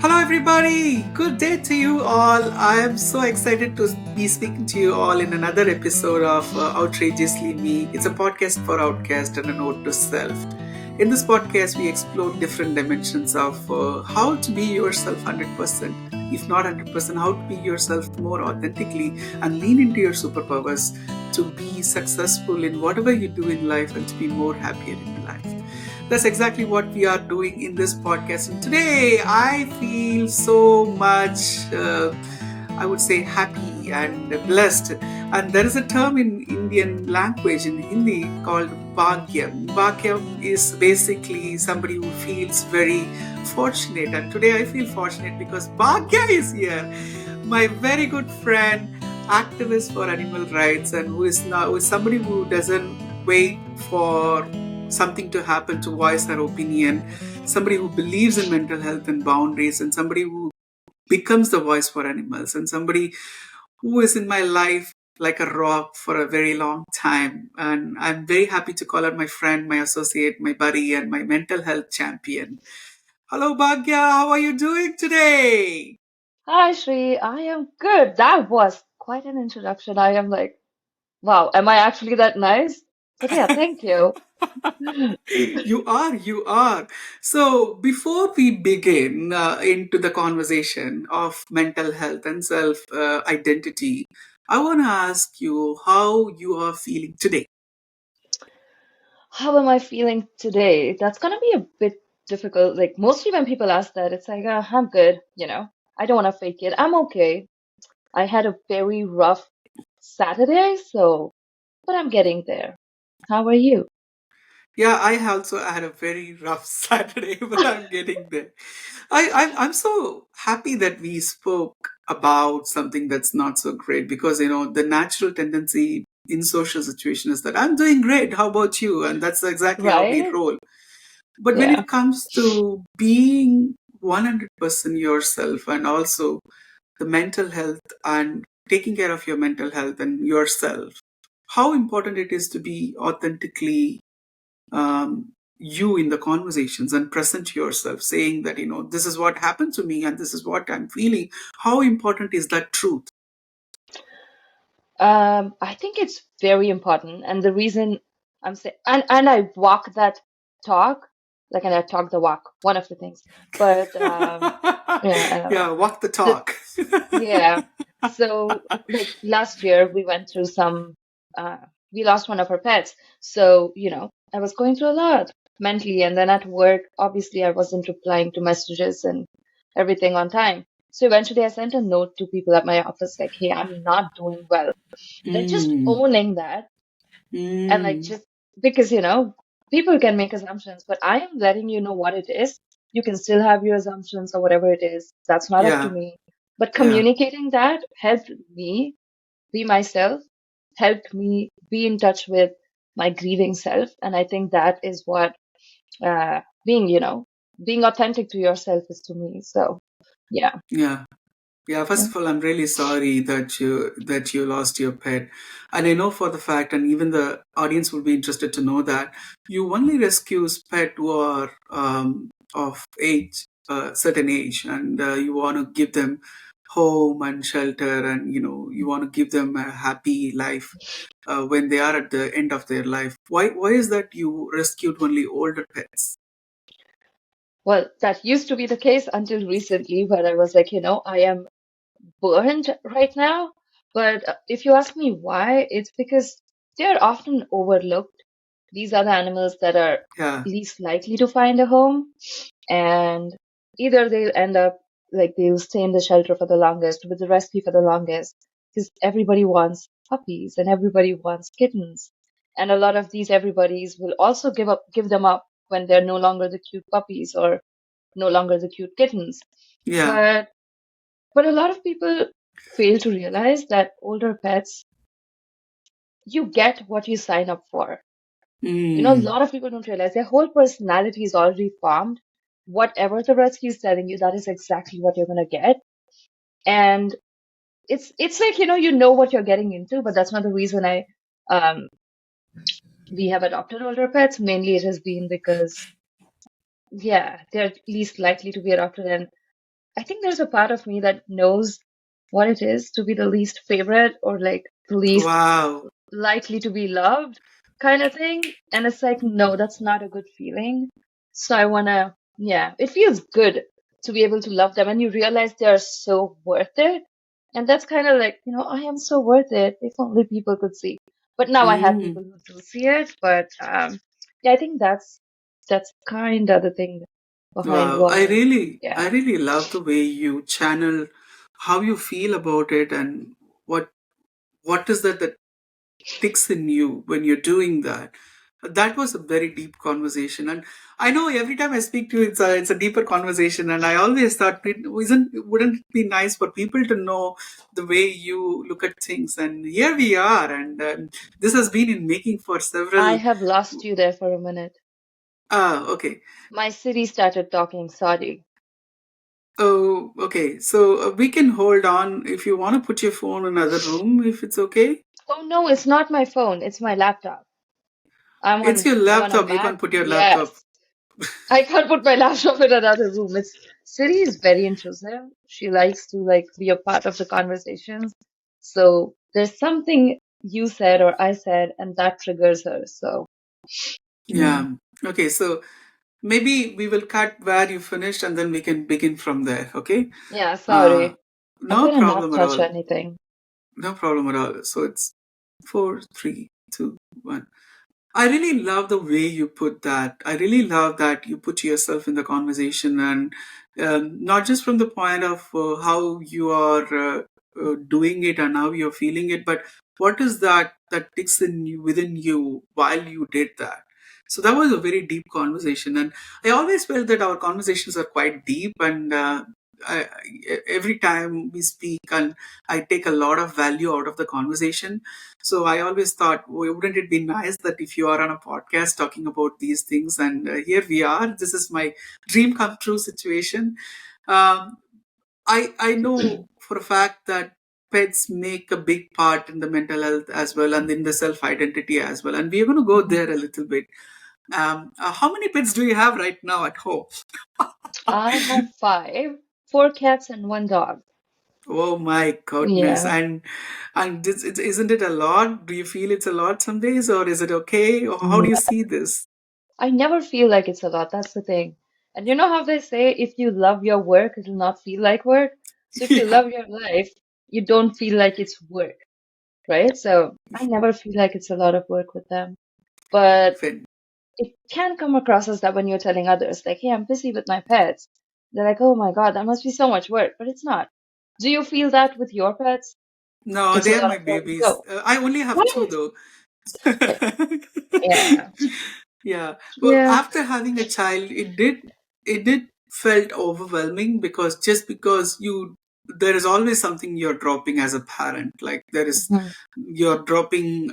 Hello, everybody. Good day to you all. I am so excited to be speaking to you all in another episode of Outrageously Me. It's a podcast for outcast and a note to self. In this podcast, we explore different dimensions of how to be yourself 100%, if not 100%, how to be yourself more authentically and lean into your superpowers to be successful in whatever you do in life and to be more happier in life. That's exactly what we are doing in this podcast. And today I feel so much, I would say, happy and blessed. And there is a term in Indian language, in Hindi, called Bhagya. Bhagya is basically somebody who feels very fortunate. And today I feel fortunate because Bhagya is here, my very good friend, activist for animal rights, and who is somebody who doesn't wait for something to happen to voice her opinion, somebody who believes in mental health and boundaries, and somebody who becomes the voice for animals, and somebody who is in my life like a rock for a very long time. And I'm very happy to call her my friend, my associate, my buddy, and my mental health champion. Hello, Bhagya. How are you doing today? Hi, Shri. I am good. That was quite an introduction. I am like, wow, am I actually that nice? But yeah, thank you. You are. So, before we begin into the conversation of mental health and self identity, I want to ask you how you are feeling today. How am I feeling today? That's gonna be a bit difficult. Like, mostly when people ask that, it's like, I'm good. I don't want to fake it. I'm okay. I had a very rough Saturday, but I'm getting there. How are you? Yeah, I also had a very rough Saturday, but I'm getting there. I'm so happy that we spoke about something that's not so great because, the natural tendency in social situation is that I'm doing great. How about you? And that's exactly how we Right? roll. But when Yeah. it comes to being 100% yourself and also the mental health and taking care of your mental health and yourself, how important it is to be authentically you in the conversations and present yourself, saying that, this is what happened to me and this is what I'm feeling. How important is that truth? I think it's very important, and the reason I'm saying, and I walk that talk, like, and I talk the walk, one of the things. But yeah, Yeah, walk the the talk. yeah. So, like, last year we went through uh, we lost one of our pets. So, I was going through a lot mentally, and then at work, obviously, I wasn't replying to messages and everything on time. So eventually, I sent a note to people at my office, like, "Hey, I'm not doing well." Then just Mm, owning that, and like, mm, just because people can make assumptions, but I am letting you know what it is. You can still have your assumptions or whatever it is. That's not up to yeah, me. But yeah, communicating that helped me be myself, helped me be in touch with my grieving self. And I think that is what being authentic to yourself is to me. So yeah. yeah. Yeah, first Yeah. of all, I'm really sorry that you lost your pet, and I know for the fact, and even the audience will be interested to know that you only rescue pet who are of age, certain age, and you want to give them home and shelter, and you want to give them a happy life when they are at the end of their life. Why is that you rescued only older pets? Well, that used to be the case until recently, where I was like, I am burned right now. But if you ask me why, it's because they're often overlooked. These are the animals that are Yeah, least likely to find a home, and either they'll end up like they'll stay in the shelter for the longest, with the rescue for the longest, because everybody wants puppies and everybody wants kittens. And a lot of these everybody's will also give them up when they're no longer the cute puppies or no longer the cute kittens. yeah. But but a lot of people fail to realize that older pets, you get what you sign up for. A Mm, lot of people don't realize their whole personality is already formed. Whatever the rescue is telling you, that is exactly what you're gonna get. And it's like, you know what you're getting into, but that's not the reason I um we have adopted older pets. Mainly it has been because, yeah, they're least likely to be adopted. I think there's a part of me that knows what it is to be the least favorite or like the least Wow. likely to be loved kind of thing. And it's like, no, that's not a good feeling. So I wanna, yeah, it feels good to be able to love them and you realize they're so worth it. And that's kind of like, I am so worth it if only people could see. But now I have Mm. people who do see it. But yeah, I think that's kind of the thing behind Wow. I why, really, I yeah. really love the way you channel how you feel about it and what what is that ticks in you when you're doing that. That was a very deep conversation, and I know every time I speak to you, it's a deeper conversation. And I always thought, wouldn't it be nice for people to know the way you look at things? And here we are, and this has been in making for I several. have lost you there for a minute. Ah, okay. My city started talking, sorry. Oh, okay. So we can hold on if you want to put your phone in another room, if it's okay. Oh no, it's not my phone, it's my laptop. I'm It's on your I'm on a laptop. You Mac. can put your laptop. Yes. I can't put my laptop in another room. It's Siri is very intrusive. She likes to like be a part of the conversations. So there's something you said or I said and that triggers her. So yeah. Yeah. Okay. So maybe we will cut where you finished and then we can begin from there. Okay. Yeah, Uh, sorry. I'm no gonna not problem at touch all. anything. No problem at all. So it's 4, 3, 2, 1. I really love the way you put that. I really love that you put yourself in the conversation, and not just from the point of how you are doing it and how you're feeling it, but what is that ticks in you, within you while you did that. So that was a very deep conversation, and I always felt that our conversations are quite deep, and every time we speak, and I take a lot of value out of the conversation. So I always thought, wouldn't it be nice that if you are on a podcast talking about these things, and here we are. This is my dream come true situation. Um, I know for a fact that pets make a big part in the mental health as well, and in the self identity as well. And we're going to go Mhm. there a little bit. How many pets do you have right now at home? I have five, four cats and one dog. Oh my goodness! Yeah. And isn't it a lot? Do you feel it's a lot some days, or is it okay? Or how do you see this? I never feel like it's a lot. That's the thing. And you know how they say if you love your work, it'll not feel like work. So if you Yeah. love your life, you don't feel like it's work, right? So I never feel like it's a lot of work with them. But Fin. it can come across as that when you're telling others, like, hey, I'm busy with my pets. They're like, oh my God, that must be so much work. But it's not. Do you feel that with your pets? No, It's they a are lot my of work. babies. No. I only have two What? though. Yeah. Yeah. Well, Yeah. after having a child, it did felt overwhelming, because just because there is always something you're dropping as a parent. Like Mhm. you're dropping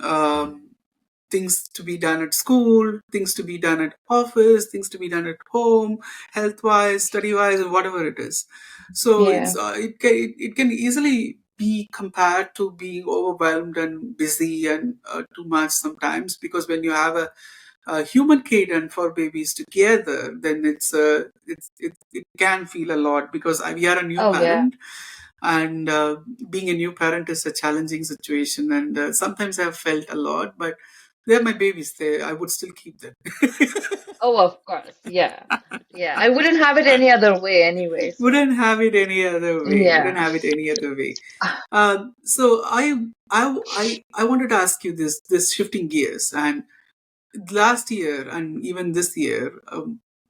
things to be done at school, things to be done at office, things to be done at home, health wise, study wise, and whatever it is. So Yeah. it can easily be compared to being overwhelmed and busy and too much sometimes, because when you have a human kid and four babies together, then it can feel a lot, because we are a new Oh, yeah. parent, and being a new parent is a challenging situation, and sometimes I've felt a lot, but they're my babies. I would still keep them. Oh, of course. Yeah. Yeah. I wouldn't have it any other way anyway. So, Wouldn't have it any other way. Wouldn't yeah. have it any other way. So I wanted to ask you this shifting gears, and last year and even this year,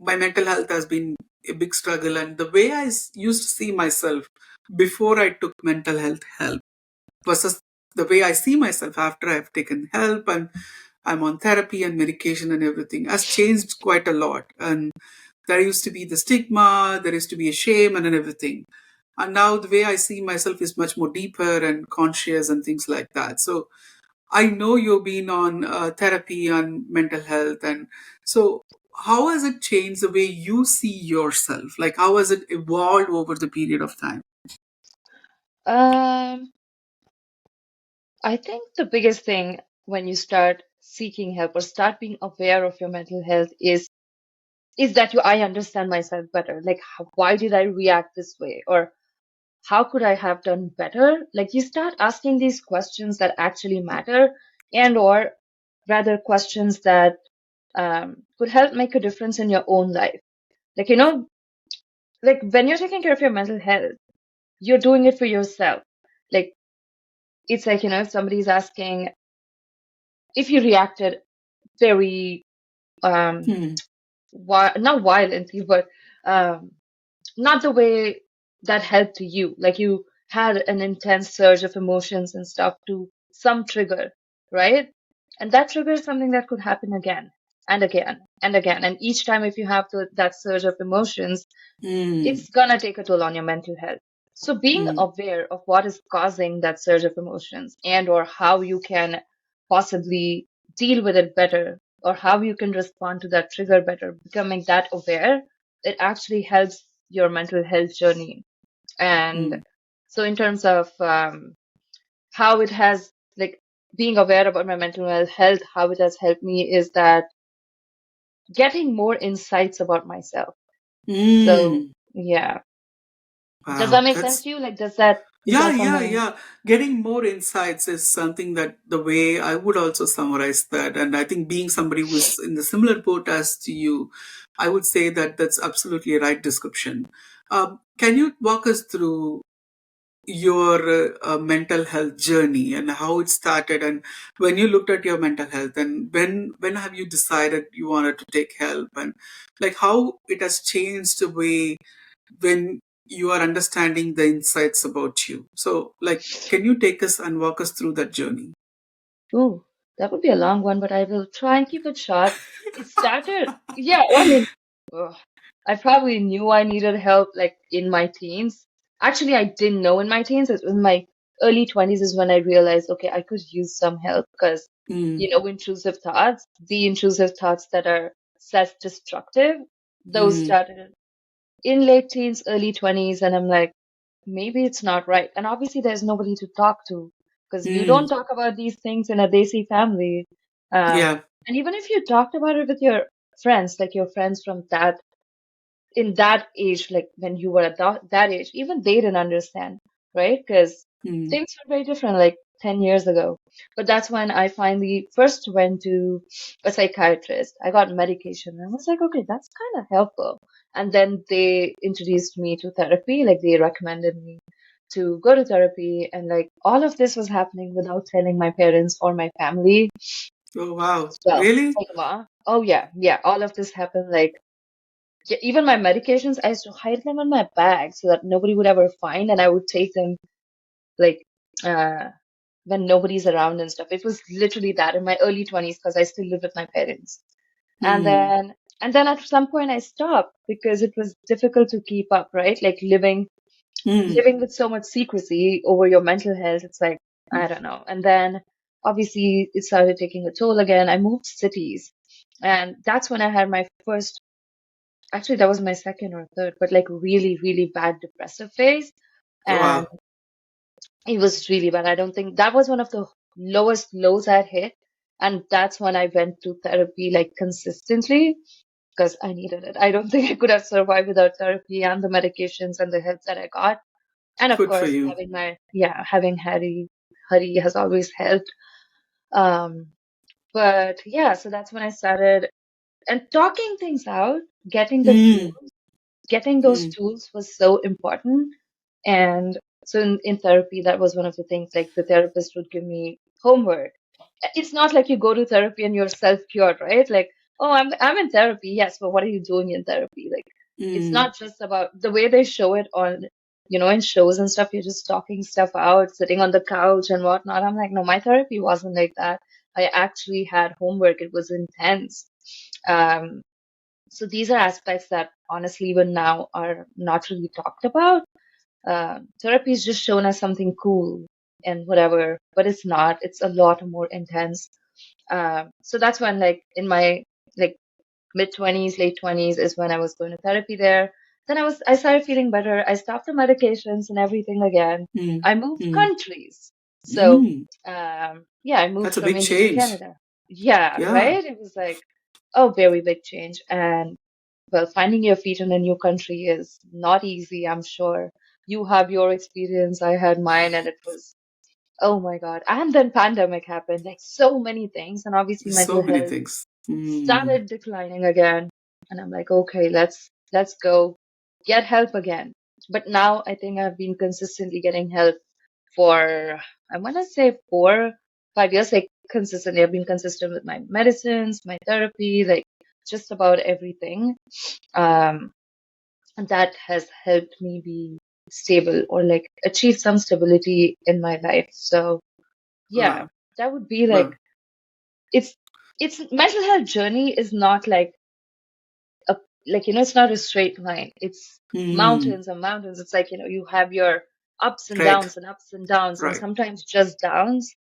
my mental health has been a big struggle, and the way used to see myself before I took mental health help versus the way I see myself after I've taken help and I'm on therapy and medication and everything has changed quite a lot. And there used to be the stigma, there used to be a shame and everything. And now the way I see myself is much more deeper and conscious and things like that. So I know you've been on therapy on mental health. And so how has it changed the way you see yourself? Like, how has it evolved over the period of time? Um, I think the biggest thing when you start seeking help or start being aware of your mental health is is that I understand myself better. Like, why did I react this way? Or how could I have done better? Like, you start asking these questions that actually matter, and or rather questions that could help make a difference in your own life. Like, like when you're taking care of your mental health, you're doing it for yourself. Like, it's like, if somebody's asking, if you reacted very, um, Hmm. not violently, but um, not the way that helped you. Like, you had an intense surge of emotions and stuff to some trigger, right? And that trigger is something that could happen again and again and again. And each time, if you have that surge of emotions, Hmm. it's gonna take a toll on your mental health. So being Hmm. aware of what is causing that surge of emotions and or how you can possibly deal with it better or how you can respond to that trigger better, becoming that aware, it actually helps your mental health journey. And Hmm. so in terms of how it has like being aware about my mental health, how it has helped me is that getting more insights about myself. So Hmm. yeah. Does that Wow, make sense that's to you? Like, is yeah, that yeah, something? yeah. Getting more insights is something that the way I would also summarize that. And I think being somebody who's in the similar boat as to you, I would say that that's absolutely a right description. Can you walk us through your mental health journey and how it started, and when you looked at your mental health, and when have you decided you wanted to take help, and like how it has changed the way when you are understanding the insights about you. So, like, can you take us and walk us through that journey? Ooh, that would be a long one, but I will try and keep it short. It started, yeah, I mean, ugh, I probably knew I needed help like in my teens. Actually, I didn't know in my teens. It was in my early 20s is when I realized, okay, I could use some help because, Mm, the intrusive thoughts that are self-destructive, those mm, started in late teens, early 20s, and I'm like, maybe it's not right. And obviously, there's nobody to talk to because you don't mm, talk about these things in a Desi family. yeah. And even if you talked about it with your friends, like your friends from in that age, like when you were at that age, even they didn't understand, right? Because Mm, things were very different like 10 years ago. But that's when I finally first went to a psychiatrist. I got medication and I was like, okay, that's kind of helpful. And then they introduced me to therapy, like they recommended me to go to therapy. And like all of this was happening without telling my parents or my family. oh wow, Well, really? like, ma, oh yeah, yeah, all of this happened like yeah, even my medications, I used to hide them in my bag so that nobody would ever find, and I would take them like uh, when nobody's around and stuff. It was literally that in my early 20s because I still live with my parents. And Mm, then at some point I stopped because it was difficult to keep up, right? Like mm, living with so much secrecy over your mental health, it's like I don't know. And then obviously it started taking a toll again. I moved cities. And that's when I had my first. Actually, that was my second or third, but like really, really bad depressive phase. oh And wow, it was really bad. I don't think that was one of the lowest lows I'd hit. And that's when I went to therapy like consistently because I needed it. I don't think I could have survived without therapy and the medications and the help that I got. And of good for course, you. having Hari has always helped. Um, but yeah, so that's when I started and talking things out, getting the Mm, tools getting those mm, tools was so important. And so in therapy, that was one of the things like the therapist would give me homework. It's not like you go to therapy and you're self-cured, right? Like, oh, I'm in therapy, yes, but what are you doing in therapy? Like, it's mm, not just about the way they show it on, in shows and stuff. You're just talking stuff out, sitting on the couch and whatnot. I'm like, no, my therapy wasn't like that. I actually had homework. It was intense. Um, so these are aspects that honestly, even now, are not really talked about. Therapy is just shown as something cool and whatever, but it's not. It's a lot more intense. So that's when, like, in my like mid 20s, late 20s, is when I was going to therapy there. Then I started feeling better. I stopped the medications and everything again. mm, I moved mm, countries. So, mm. yeah, I moved That's a from big India to change. Canada. Yeah, Yeah. right? It was like, oh, very big change. And well, finding your feet in a new country is not easy, I'm sure. You have your experience, I had mine, and it was, oh my God. And then pandemic happened, like so many things, and obviously So mental many health things. started declining again. And I'm like, okay, let's go get help again. But now I think I've been consistently getting help for, I want to say 4, 5 years, like consistently. I've been consistent with my medicines, my therapy, like just about everything. Um, and that has helped me be stable or like achieve some stability in my life. So yeah, Wow. that would be like, Wow. it's, mental health journey is not like a, like, it's not a straight line. It's Mm. mountains and mountains. It's like, you have your ups and Right. downs and ups and downs and Right. sometimes just downs,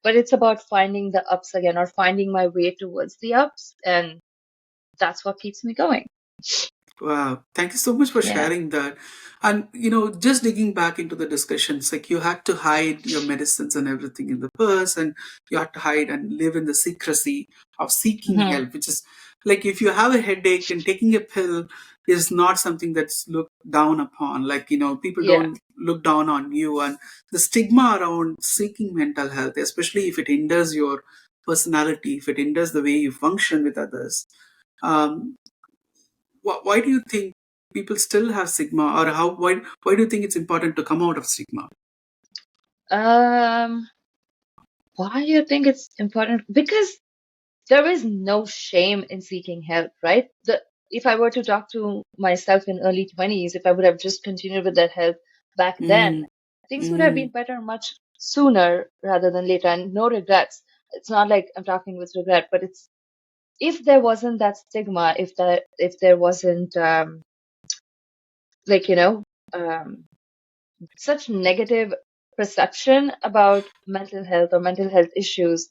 but it's about finding the ups again or finding my way towards the ups. And that's what keeps me going. Wow. Thank you so much for Yeah. sharing that. And, just digging back into the discussions, like you had to hide your medicines and everything in the purse, and you had to hide and live in the secrecy of seeking Hmm. help, which is like if you have a headache and taking a pill is not something that's looked down upon. Like, people Yeah. don't look down on you. And the stigma around seeking mental health, especially if it hinders your personality, if it hinders the way you function with others. Um, why do you think people still have stigma, or why do you think it's important to come out of stigma? Um, why do you think it's important? Because there is no shame in seeking help, right? If I were to talk to myself in early 20s, if I would have just continued with that help back then, Mm, things would have mm, been better much sooner rather than later, and no regrets. It's not like I'm talking with regret, but it's, if there wasn't that stigma, if there wasn't like, um such negative perception about mental health or mental health issues,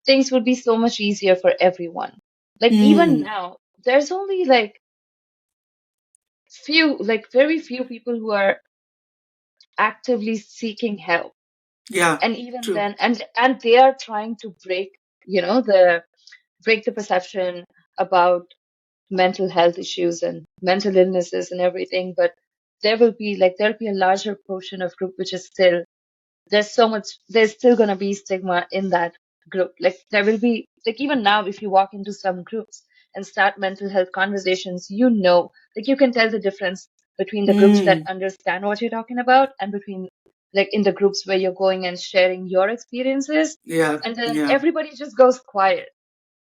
things would be so much easier for everyone. Like even mm. now, there's only like very few people who are actively seeking help. Yeah, And even true. then, and they are trying to break the perception about mental health issues and mental illnesses and everything. But there'll be a larger portion of group which is still, there's still going to be stigma in that group. Like there will be, like even now, if you walk into some groups and start mental health conversations, like you can tell the difference between the groups that Mm, understand what you're talking about and between, like, in the groups where you're going and sharing your experiences. yeah, And then yeah, everybody just goes quiet.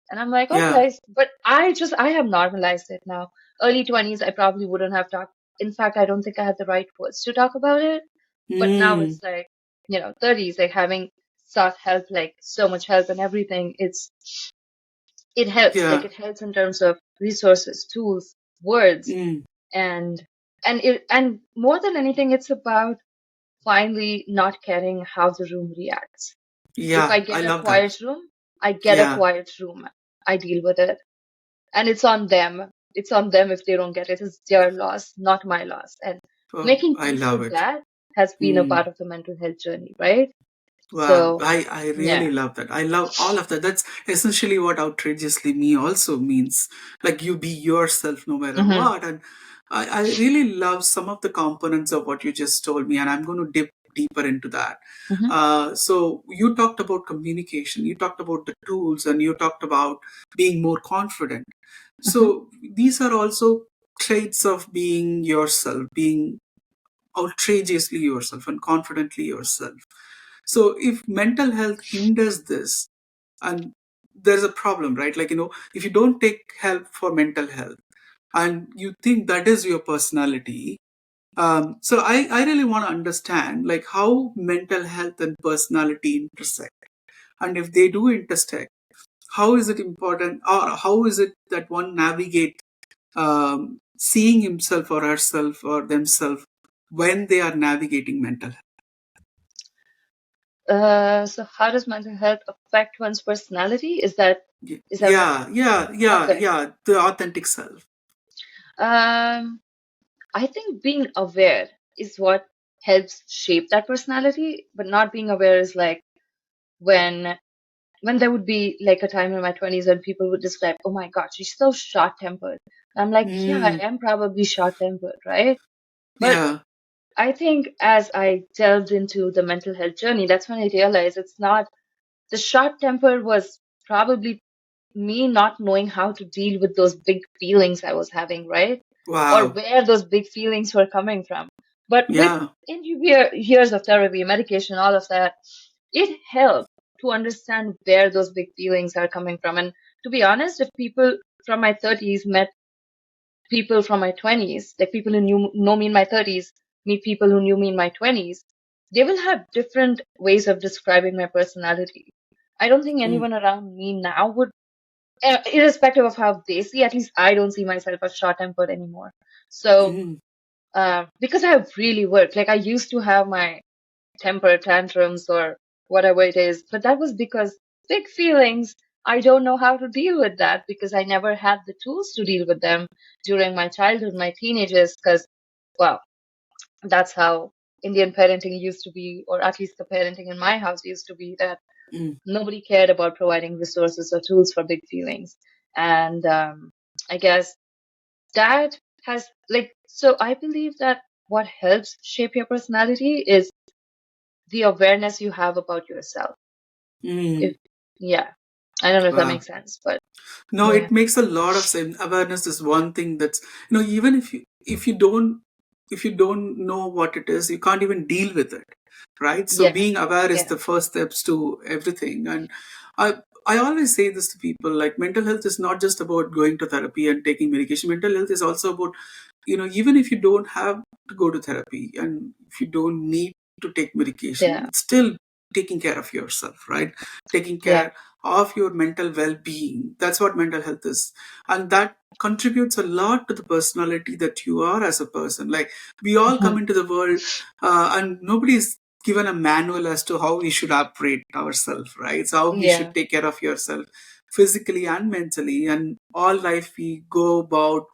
And I'm like, yeah. okay, but I have normalized it now. Early 20s, I probably wouldn't have talked. In fact, I don't think I had the right words to talk about it. But now Mm, it's like, 30s, like having sought help, like so much help and everything. It helps. Like yeah. it helps in terms of resources, tools, words, Mm, and and more than anything, it's about finally not caring how the room reacts. If yeah, I I get a love that. quiet room, I get a Yeah. quiet room. I deal with it. And it's on them. It's on them if they don't get it. It's their loss, not my loss. And Oh, making I peace love with it. that has been a Mm. part of the mental health journey, right? Wow, So, I really yeah. love that. I love all of that. That's essentially what outrageously me also means. Like you be yourself no matter Hmm. what. And I really love some of the components of what you just told me, and I'm going to dip deeper into that. Hmm. So you talked about communication, you talked about the tools, and you talked about being more confident. Hmm. So these are also traits of being yourself, being outrageously yourself and confidently yourself. So if mental health hinders this, and there's a problem, right? Like, if you don't take help for mental health and you think that is your personality, so I really want to understand like how mental health and personality intersect. And if they do intersect, how is it important, or how is it that one navigate seeing himself or herself or themselves when they are navigating mental health? So how does mental health affect one's personality? Is that what? Yeah, yeah, yeah, Okay. yeah. The authentic self. Um, I think being aware is what helps shape that personality, but not being aware is like when there would be like a time in my 20s when people would describe, oh my God, she's so short-tempered. I'm like, yeah, I Mm. am probably short-tempered, right? But Yeah. I think as I delved into the mental health journey, that's when I realized it's not the short temper was probably me not knowing how to deal with those big feelings I was having, right? Or Wow. where those big feelings were coming from. But with Yeah. years of therapy, medication, all of that, it helped to understand where those big feelings are coming from. And to be honest, if people from my 30s met people from my 20s, like people who know me in my 30s, meet people who knew me in my 20s, they will have different ways of describing my personality. I don't think Mm. anyone around me now would, irrespective of how they see, at least I don't see myself as short-tempered anymore. So, Mm. because I have really worked, like I used to have my temper tantrums or whatever it is. But that was because big feelings, I don't know how to deal with that because I never had the tools to deal with them during my childhood, my teenagers, because, well, that's how Indian parenting used to be, or at least the parenting in my house used to be, that Mm. nobody cared about providing resources or tools for big feelings. And I guess that has, like, so I believe that what helps shape your personality is the awareness you have about yourself. Mm. If, yeah, I don't know if that Wow. makes sense, but No, yeah, it makes a lot of sense. Awareness is one thing that's, even if you don't know what it is, you can't even deal with it, right? So yeah, being aware is yeah, the first steps to everything. And I I always say this to people, like mental health is not just about going to therapy and taking medication. Mental health is also about, even if you don't have to go to therapy and if you don't need to take medication, yeah, it's still taking care of yourself, right? Taking yeah, care of your mental well-being. That's what mental health is. And that contributes a lot to the personality that you are as a person. Like, we all mhm, come into the world, and nobody's given a manual as to how we should operate ourselves, right? So how we yeah, should take care of yourself physically and mentally. And all life we go about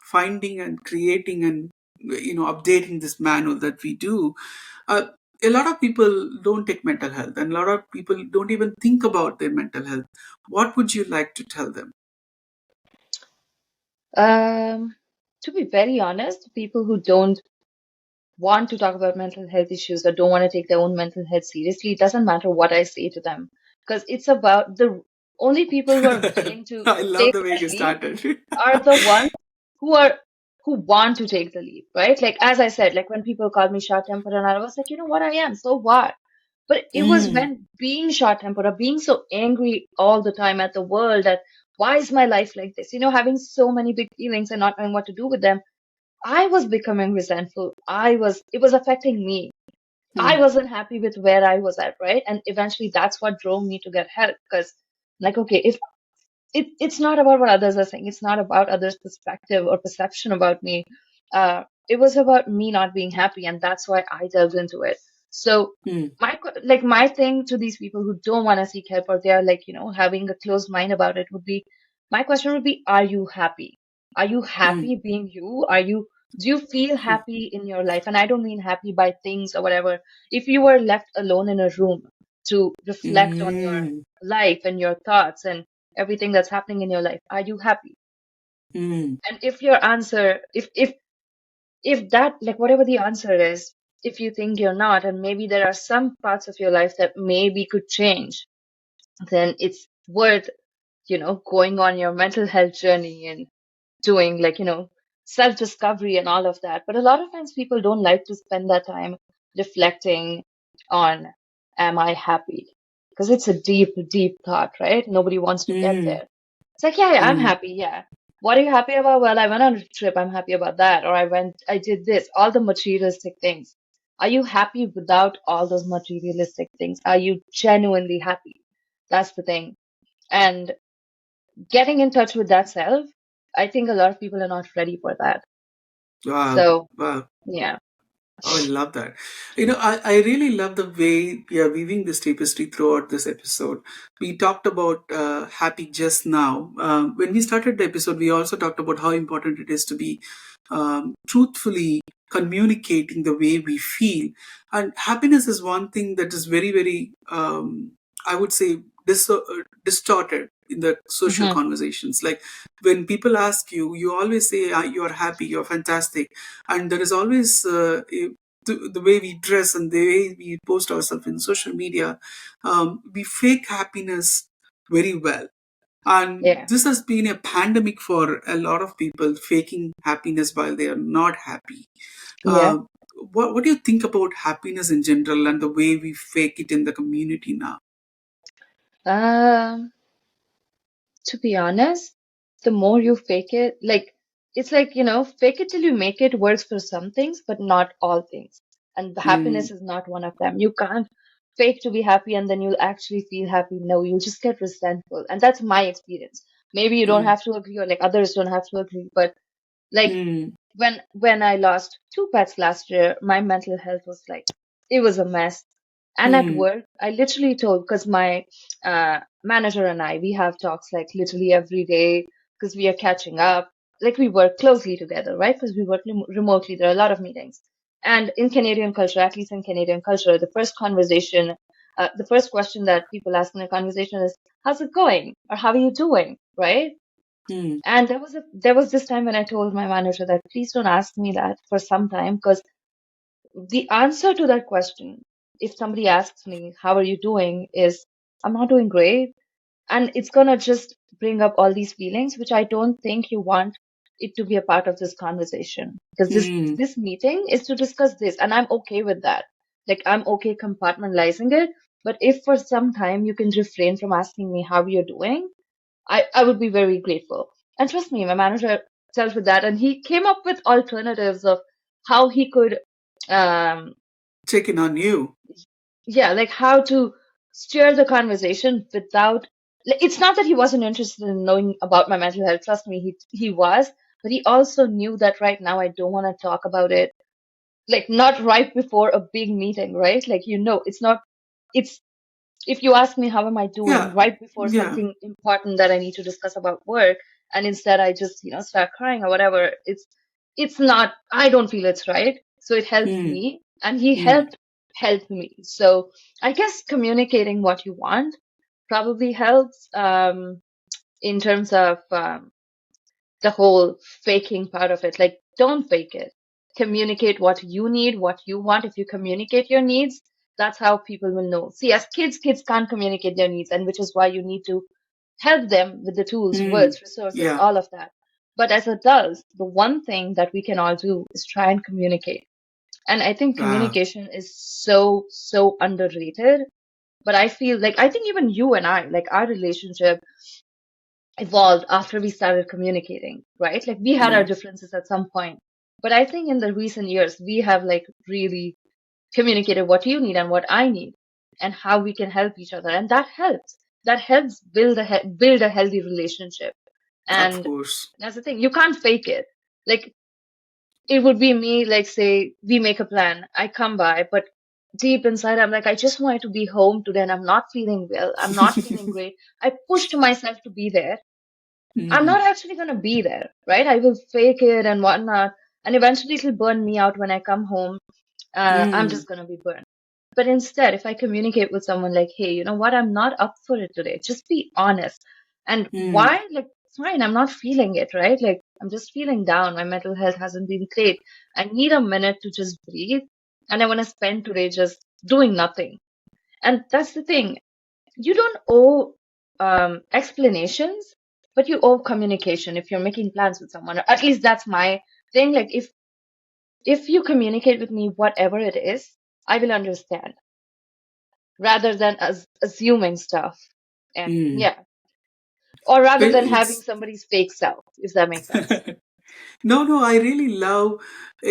finding and creating and updating this manual that we do. uh, a lot of people don't take mental health, and a lot of people don't even think about their mental health. What would you like to tell them? um, to be very honest, people who don't want to talk about mental health issues or don't want to take their own mental health seriously, it doesn't matter what I say to them because it's about the only people who are willing to I love take the way that you leap started. are the ones who are who want to take the leap, right? Like as I said, like when people called me short-tempered and I was like, you know what, I am, so what? But it was Mm, when being short-tempered or being so angry all the time at the world that why is my life like this? Having so many big feelings and not knowing what to do with them, I was becoming resentful. It was affecting me. I mm, wasn't happy with where I was at, right? And eventually that's what drove me to get help because like, okay, if it's not about what others are saying. It's not about others' perspective or perception about me. It was about me not being happy, and that's why I delved into it. So mm, my thing to these people who don't want to seek help or they are like having a closed mind about it would be my question would be: Are you happy? Are you mm, happy being you? Do you feel happy in your life? And I don't mean happy by things or whatever. If you were left alone in a room to reflect on your mm, life and your thoughts and everything that's happening in your life, are you happy? mm, And if your answer, if that, like whatever the answer is, if you think you're not, and maybe there are some parts of your life that maybe could change, then it's worth going on your mental health journey and doing, like, self discovery and all of that. But a lot of times people don't like to spend that time reflecting on, am I happy? Because it's a deep, deep thought, right? Nobody wants to get mm, there. It's like, yeah, yeah, I'm mm, happy. Yeah. What are you happy about? Well, I went on a trip. I'm happy about that. Or I did this, all the materialistic things. Are you happy without all those materialistic things? Are you genuinely happy? That's the thing. And getting in touch with that self, I think a lot of people are not ready for that. wow, So, wow. yeah. Oh, I love that. I really love the way we are weaving this tapestry throughout this episode. We talked about happy just now. When we started the episode, we also talked about how important it is to be truthfully communicating the way we feel. And happiness is one thing that is very, very, I would say, distorted in the social Mm-hmm. conversations. Like when people ask you, you always say you are happy, you're fantastic, and there is always the way we dress and the way we post ourselves in social media, we fake happiness very well. And Yeah. this has been a pandemic for a lot of people, faking happiness while they are not happy. Yeah. Uh, what do you think about happiness in general and the way we fake it in the community now? Um, to be honest, the more you fake it, like it's like, fake it till you make it works for some things, but not all things. And the Mm, happiness is not one of them. You can't fake to be happy and then you'll actually feel happy. No, you'll just get resentful. And that's my experience. Maybe you don't mm, have to agree or like others don't have to agree, but like mm, when I lost two pets last year, my mental health was like it was a mess. And at mm, work, I literally told because my manager and I we have talks like literally every day because we are catching up. Like we work closely together, right? Because we work remotely. There are a lot of meetings. And in Canadian culture, at least in Canadian culture, the first question that people ask in a conversation is, "How's it going?" or "How are you doing?" Right? mm, And there was this time when I told my manager that please don't ask me that for some time because the answer to that question, if somebody asks me, how are you doing, is I'm not doing great. And it's gonna just bring up all these feelings, which I don't think you want it to be a part of this conversation. Because mm, this meeting is to discuss this, and I'm okay with that. Like I'm okay compartmentalizing it. But if for some time you can refrain from asking me how you're doing, I would be very grateful. And trust me, my manager dealt with that and he came up with alternatives of how he could, um, checking on you. yeah, like how to steer the conversation without, like, it's not that he wasn't interested in knowing about my mental health. Trust me, he was, but he also knew that right now I don't want to talk about it. Like not right before a big meeting, right? Like, it's not, it's if you ask me how am I doing Yeah, right before yeah. something important that I need to discuss about work, and instead I just, start crying or whatever, it's not, I don't feel it's right. So it helps Mm, me and he mm, helped me. So I guess communicating what you want probably helps in terms of the whole faking part of it. Like, don't fake it. Communicate what you need, what you want. If you communicate your needs, that's how people will know. See, as kids can't communicate their needs, and which is why you need to help them with the tools, mm, words, resources, yeah. all of that. But as adults, the one thing that we can all do is try and communicate. And I think Wow. communication is so, so underrated. But I feel like, I think even you and I, like our relationship evolved after we started communicating, right? Like we had our Yeah. differences at some point. But I think in the recent years, we have like really communicated what you need and what I need and how we can help each other. And that helps. That helps build a healthy relationship. Of And course. that's the thing. You can't fake it. Like it would be me, like say we make a plan. I come by, but deep inside, I'm like, I just wanted to be home today and I'm not feeling well. I'm not feeling great. I pushed myself to be there. I'm Mm, not actually going to be there, right? I will fake it and whatnot. And eventually it'll burn me out when I come home. I'm mm, just going to be burned. But instead, if I communicate with someone like, hey, you know what? I'm not up for it today. Just be honest. And mm, why? Like, fine, I'm not feeling it, right? Like, I'm just feeling down. My mental health hasn't been great. I need a minute to just breathe. And I want to spend today just doing nothing. And that's the thing, you don't owe explanations, but you owe communication if you're making plans with someone. Or at least that's my thing. Like if you communicate with me whatever it is, I will understand rather than assuming stuff. And mm. yeah, or rather than having It's somebody's fake self, if that makes sense. no, no, I really love uh,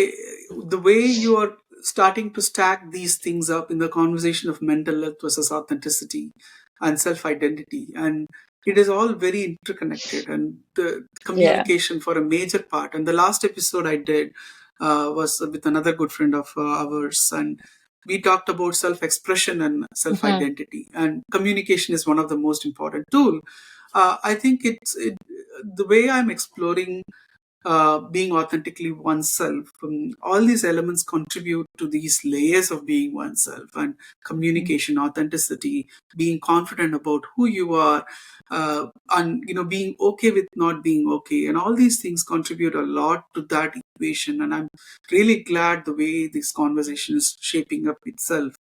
the way you are starting to stack these things up in the conversation of mental health versus authenticity and self identity. And it is all very interconnected, and the Yeah. communication for a major part. And the last episode I did was with another good friend of ours, and we talked about self expression and self Hmm. identity. And communication is one of the most important tool. I think the way I'm exploring being authentically oneself. All these elements contribute to these layers of being oneself, and communication, authenticity, being confident about who you are, and being okay with not being okay, and all these things contribute a lot to that equation. And I'm really glad the way this conversation is shaping up itself.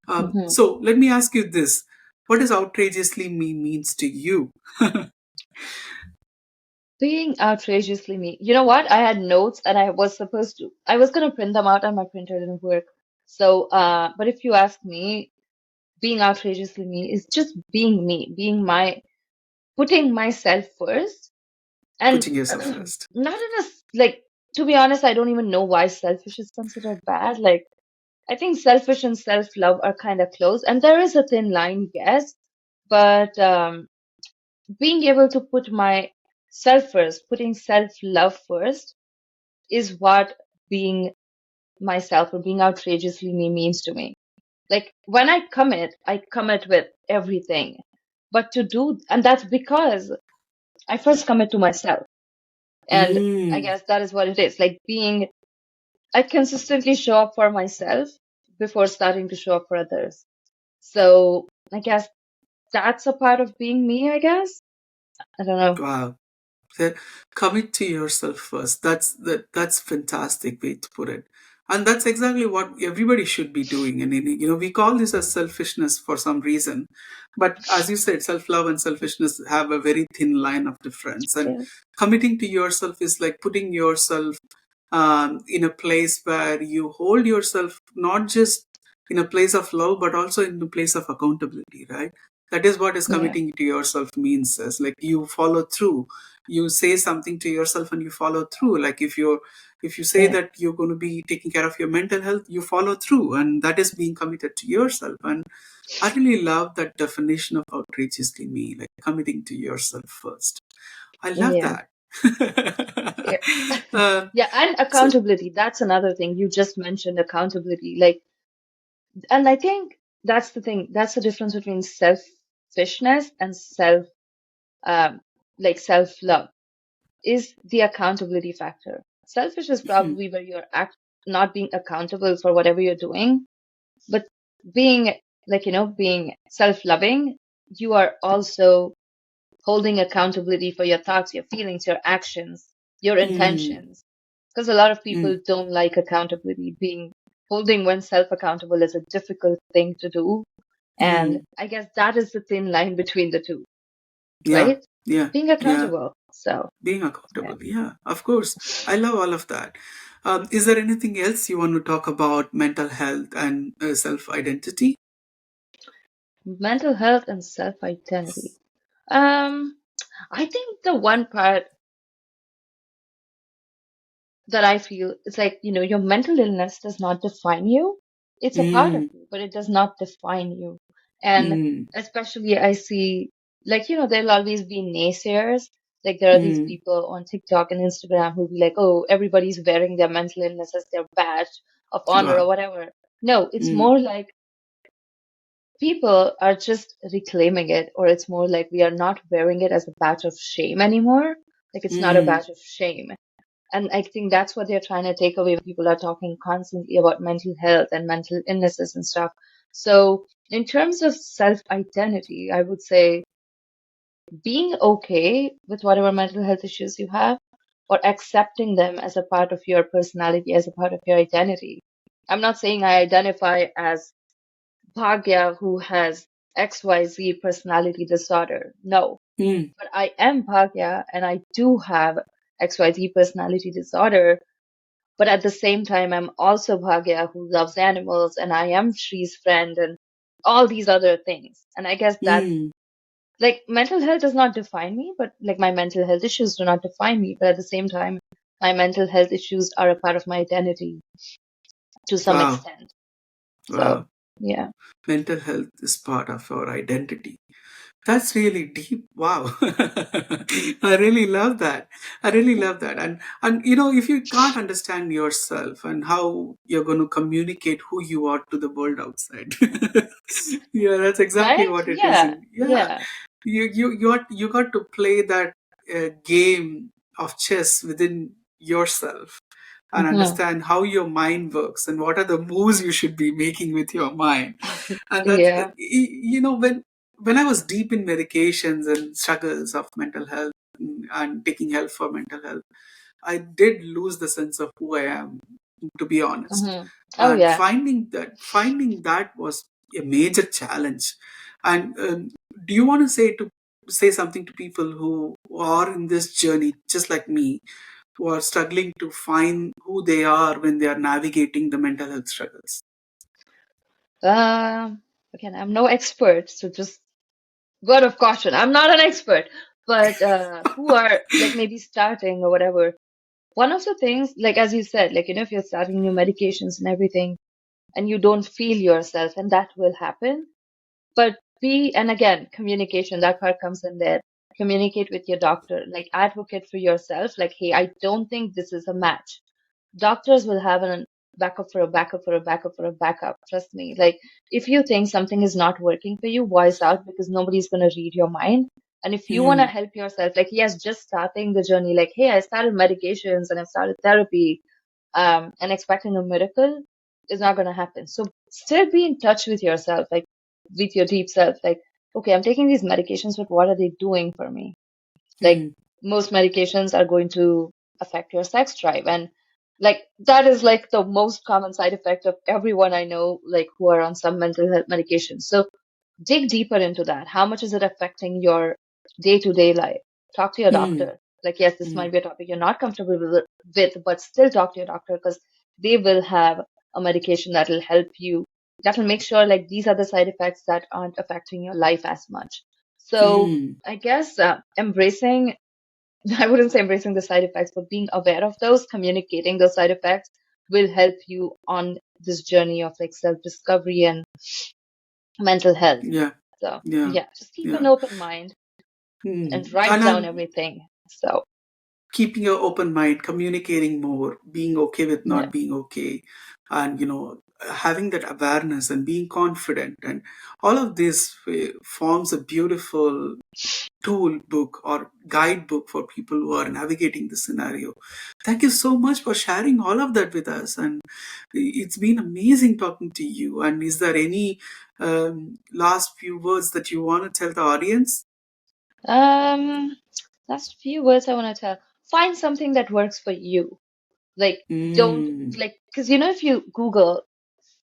Mhm. So let me ask you this: what does outrageously me means to you? Being outrageously me. You know what? I had notes and I was gonna print them out and my printer didn't work. So, but if you ask me, being outrageously me is just being me, putting myself first. And Putting yourself first. not in like, to be honest, I don't even know why selfish is considered bad. Like, I think selfish and self-love are kind of close, and there is a thin line, yes, but being able to put myself first, putting self-love first, is what being myself or being outrageously me means to me. Like when I commit with everything. But and that's because I first commit to myself. And I Mm. guess that is what it is. I consistently show up for myself before starting to show up for others. So I guess that's a part of being me, I guess. I don't know. Wow. That commit to yourself first. That's fantastic way to put it. And that's exactly what everybody should be doing. And we call this as selfishness for some reason. But as you said, self-love and selfishness have a very thin line of difference. And Yeah. committing to yourself is like putting yourself in a place where you hold yourself not just in a place of love, but also in a place of accountability, right? That is what is Yeah. committing to yourself means, as like you follow through. You say something to yourself and you follow through. Like if you say Yeah. that you're going to be taking care of your mental health, you follow through, and that is being committed to yourself. And I really love that definition of outrageously me, like committing to yourself first. I love Yeah. that. Yeah. uh, Yeah. And so accountability. That's another thing. You just mentioned accountability. Like, and I think that's the thing. That's the difference between selfishness and um, self-love is the accountability factor. Selfish is mhm, probably where you're not being accountable for whatever you're doing, but being being self-loving, you are also holding accountability for your thoughts, your feelings, your actions, your mm, intentions. Because a lot of mm, people don't like accountability. Holding oneself accountable is a difficult thing to do. And mm. I guess that is the thin line between the two, Yeah, right? yeah, Being yeah. accountable. So, Being yeah. accountable. Yeah, of course. I love all of that. Is there anything else you want to talk about mental health and self identity? Mental health and self-identity. Um, I think the one part that I feel is like, your mental illness does not define you. It's a part of Mm, you, but it does not define you. And mm, especially I see, there'll always be naysayers. Like there are these mm. people on TikTok and Instagram who be like, oh, everybody's wearing their mental illness as their badge of honor or Wow. whatever. No, it's Mm, more like people are just reclaiming it, or it's more like we are not wearing it as a badge of shame anymore. Like it's not a mm, badge of shame. And I think that's what they're trying to take away when people are talking constantly about mental health and mental illnesses and stuff. So, in terms of self-identity, I would say being okay with whatever mental health issues you have, or accepting them as a part of your personality, as a part of your identity. I'm not saying I identify as Bhagya who has XYZ personality disorder. No, mm, but I am Bhagya and I do have XYZ personality disorder. But at the same time, I'm also Bhagya who loves animals and I am Shree's friend and all these other things. And I guess that, mm. mental health does not define me, but like my mental health issues do not define me. But at the same time, my mental health issues are a part of my identity to some Wow. extent. So, Wow. yeah. Mental health is part of our identity. That's really deep. Wow. I really love that. I really love that. And if you can't understand yourself and how you're going to communicate who you are to the world outside. Yeah, that's exactly Right? what it is. Yeah. And yeah, Yeah. you got to play that game of chess within yourself and Hmm. understand how your mind works and what are the moves you should be making with your mind. And that, Yeah. when I was deep in medications and struggles of mental health and taking help for mental health, I did lose the sense of who I am, to be honest. Hmm. Oh And yeah. finding that was a major challenge. And do you want to say something to people who are in this journey, just like me, who are struggling to find who they are when they are navigating the mental health struggles? Again, I'm no expert, so just word of caution. I'm not an expert, but who are like maybe starting or whatever. One of the things, like as you said, like if you're starting new medications and everything, and you don't feel yourself, and that will happen. But and again, communication, that part comes in there. Communicate with your doctor, like advocate for yourself, like, hey, I don't think this is a match. Doctors will have a backup for a backup for a backup for a backup. Trust me. Like, if you think something is not working for you, voice out because nobody's going to read your mind. And if you want to Hmm. help yourself, like, yes, just starting the journey, like, hey, I started medications and I've started therapy, and expecting a miracle is not going to happen. So still be in touch with yourself, like with your deep self. Like, okay, I'm taking these medications, but what are they doing for me? Like Hmm. most medications are going to affect your sex drive. And like that is like the most common side effect of everyone I know, like who are on some mental health medications. So dig deeper into that. How much is it affecting your day-to-day life? Talk to your Hmm. doctor. Like, yes, this Hmm. might be a topic you're not comfortable but still talk to your doctor because they will have a medication that will help you, that will make sure like these are the side effects that aren't affecting your life as much. So Hmm. I guess embracing, I wouldn't say embracing the side effects, but being aware of those, communicating those side effects will help you on this journey of like self-discovery and mental health. Yeah. So Yeah. yeah, just keep an Yeah. open mind Hmm. and write And down I'm everything. So keeping your open mind, communicating more, being okay with yeah. not being okay, and having that awareness and being confident, and all of this forms a beautiful tool book or guidebook for people who are navigating the scenario. Thank you so much for sharing all of that with us, and it's been amazing talking to you. And is there any last few words that you want to tell the audience? Um, last few words I want to tell. Find something that works for you. Like don't Mm. like because if you Google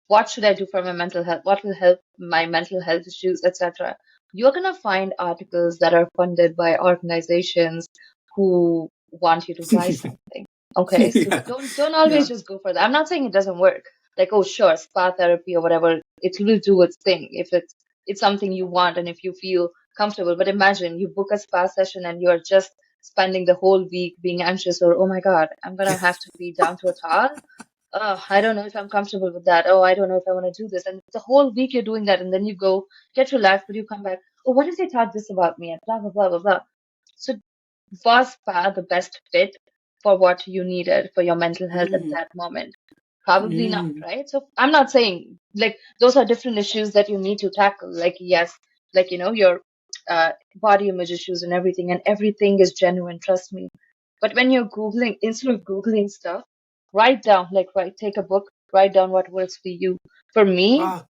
what should I do for my mental health, what will help my mental health issues, etc., you're gonna find articles that are funded by organizations who want you to buy something. Okay, so Yeah. don't always Yeah. just go for that. I'm not saying it doesn't work. Like, oh sure, spa therapy or whatever, it will do its thing if it's something you want and if you feel comfortable. But imagine you book a spa session and you're just spending the whole week being anxious or oh my God, I'm gonna have to be down to a towel. Oh, I don't know if I'm comfortable with that. Oh, I don't know if I want to do this. And the whole week you're doing that, and then you go get relaxed, but you come back. Oh, what if they thought this about me? And blah blah blah blah blah. So was spa the best fit for what you needed for your mental health at Mm. that moment? Probably not, Mm. right? So I'm not saying like those are different issues that you need to tackle. Like yes, like your body image issues and everything is genuine. Trust me. But when you're Googling, instead of Googling stuff, write down, like, take a book, write down what works for you. For me, Ah.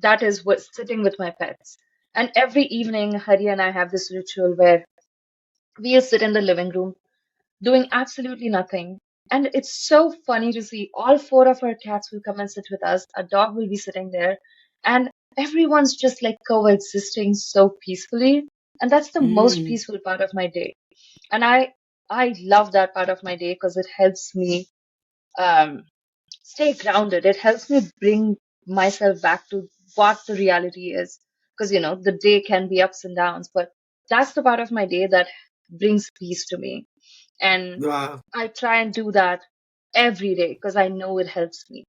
that is what sitting with my pets. And every evening, Hari and I have this ritual where we'll sit in the living room doing absolutely nothing. And it's so funny to see all four of our cats will come and sit with us. A dog will be sitting there, and everyone's just like coexisting so peacefully. And that's the most Mm. peaceful part of my day. And I love that part of my day because it helps me um, stay grounded. It helps me bring myself back to what the reality is. Because, the day can be ups and downs, but that's the part of my day that brings peace to me. And Wow. I try and do that every day because I know it helps me.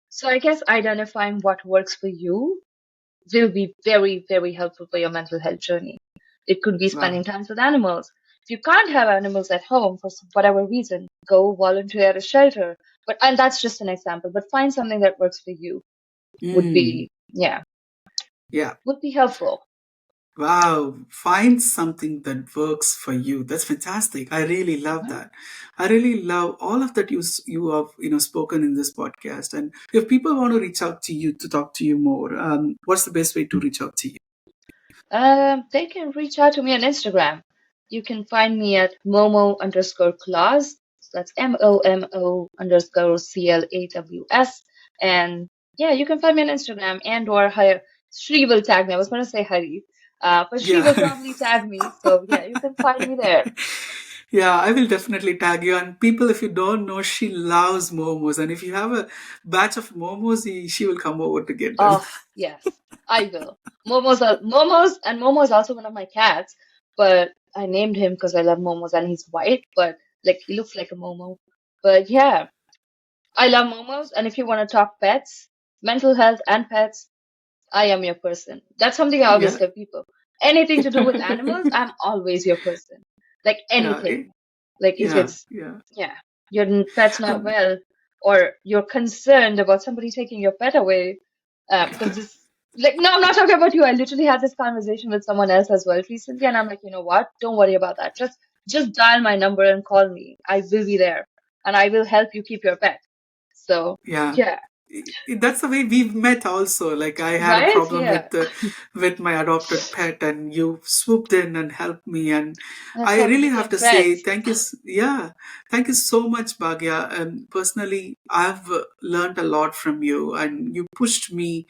So I guess identifying what works for you will be very, very helpful for your mental health journey. It could be Wow. spending time with animals. If you can't have animals at home for whatever reason, go volunteer at a shelter. And that's just an example, but find something that works for you would Mm. be, yeah, Yeah. would be helpful. Wow, find something that works for you. That's fantastic. I really love Mhm. that. I really love all of that you have spoken in this podcast. And if people want to reach out to you to talk to you more, what's the best way to reach out to you? They can reach out to me on Instagram. You can find me at Momo underscore claws. That's MOMO underscore CLAWS. And yeah, you can find me on Instagram and or Hari. Shri will tag me. I was going to say Hari, but Shri will Yeah. probably tag me. So yeah, you can find me there. Yeah, I will definitely tag you. And people, if you don't know, she loves momos. And if you have a batch of momos, she will come over to get them. Oh, yes, I will. Momos, and Momo is also one of my cats, but I named him because I love Momos and he's white, but like he looks like a Momo. But yeah, I love Momos, and if you want to talk pets, mental health and pets, I am your person. That's something I always Yeah. tell people. Anything to do with animals, I'm always your person. Like Yeah. anything. Like if Yeah. it's, Yeah. yeah, your pet's not Um, well, or you're concerned about somebody taking your pet away, because this, like, no, I'm not talking about you. I literally had this conversation with someone else as well recently, and I'm like, you know what? Don't worry about that. Just dial my number and call me. I will be there, and I will help you keep your pet. So, yeah. yeah, That's the way we've met also. Like I had a right? problem Yeah. with my adopted pet, and you swooped in and helped me. And That's I how we really have became to say friends. thank you. Yeah, thank you so much, Bhagya. Personally, I've learned a lot from you, and you pushed me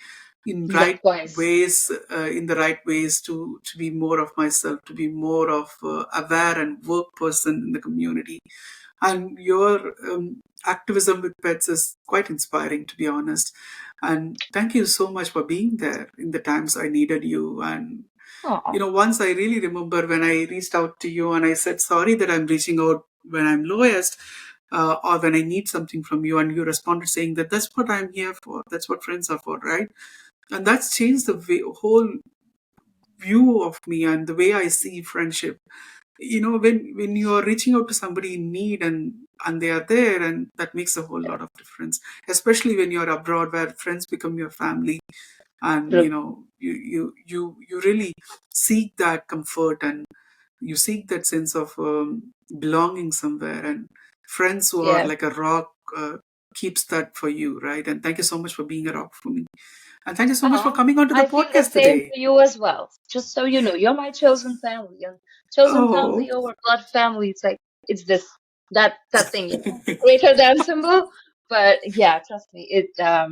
in Likewise. in the right ways to be more of myself, to be more of aware and work person in the community. And your activism with pets is quite inspiring, to be honest. And thank you so much for being there in the times I needed you. And Oh, once I really remember when I reached out to you and I said sorry that I'm reaching out when I'm lowest, or when I need something from you, and you responded saying that that's what I'm here for, that's what friends are for, right? And that's changed the whole view of me and the way I see friendship. When you are reaching out to somebody in need, and they are there, and that makes a whole lot of difference, especially when you're abroad where friends become your family. And true. you really seek that comfort, and you seek that sense of belonging somewhere, and friends who are Yeah. like a rock keeps that for you, right? And thank you so much for being a rock for me, and thank you so much for Oh, coming onto the I feel the podcast same today. for you as well. Just so you know, you're my chosen family, and chosen Oh. family over blood family. It's like it's this that thing, greater than symbol. But yeah, trust me, I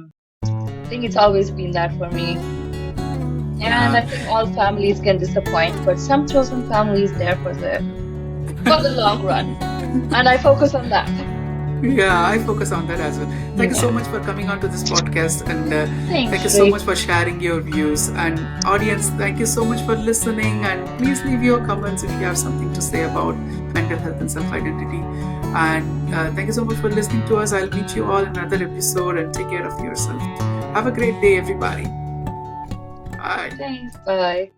think it's always been that for me. And I Yeah. think all families can disappoint, but some chosen family is there for the long run, and I focus on that. Yeah, I focus on that as well. Thank you so Yeah. much for coming on to this podcast, and Thanks, thank you so Shri. much for sharing your views. And audience, thank you so much for listening. And please leave your comments if you have something to say about mental health and self identity. And thank you so much for listening to us. I'll meet you all in another episode, and take care of yourself. Have a great day, everybody. Bye. Thanks. Bye.